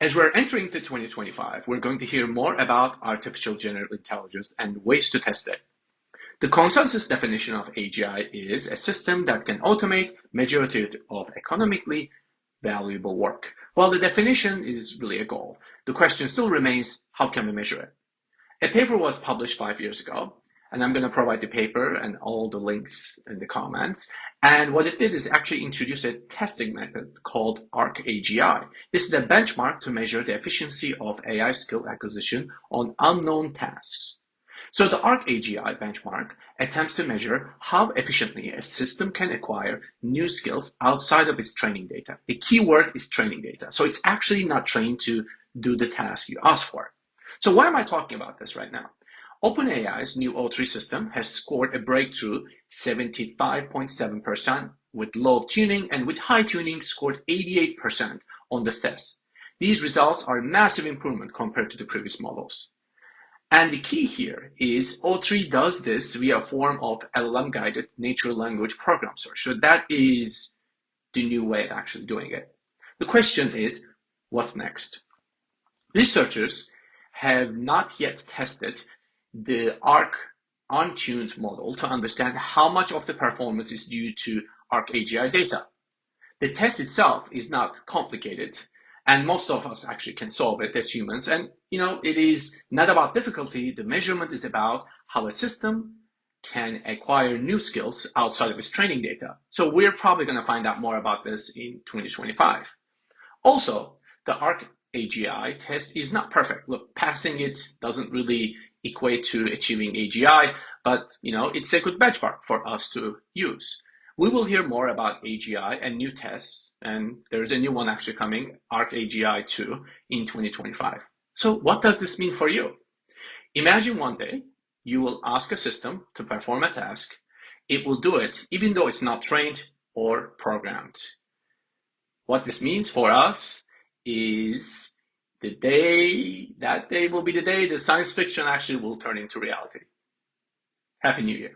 As we're entering into 2025, we're going to hear more about artificial general intelligence and ways to test it. The consensus definition of AGI is a system that can automate majority of economically valuable work. While the definition is really a goal, the question still remains, how can we measure it? A paper was published 5 years ago, and I'm going to provide the paper and all the links in the comments. And what it did is actually introduce a testing method called ARC-AGI. This is a benchmark to measure the efficiency of AI skill acquisition on unknown tasks. So the ARC-AGI benchmark attempts to measure how efficiently a system can acquire new skills outside of its training data. The key word is training data. So it's actually not trained to do the task you ask for. So why am I talking about this right now? OpenAI's new O3 system has scored a breakthrough 75.7% with low tuning, and with high tuning scored 88% on this test. These results are a massive improvement compared to the previous models. And the key here is O3 does this via a form of LLM-guided natural language program search. So that is the new way of actually doing it. The question is, what's next? Researchers have not yet tested the ARC untuned model to understand how much of the performance is due to ARC-AGI data. The test itself is not complicated, and most of us actually can solve it as humans. And it is not about difficulty. The measurement is about how a system can acquire new skills outside of its training data. So we're probably going to find out more about this in 2025. Also, the ARC-AGI test is not perfect. Look, passing it doesn't really equate to achieving AGI, but it's a good benchmark for us to use. We will hear more about AGI and new tests, and there's a new one actually coming, ARC-AGI 2, in 2025. So what does this mean for you? Imagine one day you will ask a system to perform a task. It will do it even though it's not trained or programmed. What this means for us is that day will be the day the science fiction actually will turn into reality. Happy New Year.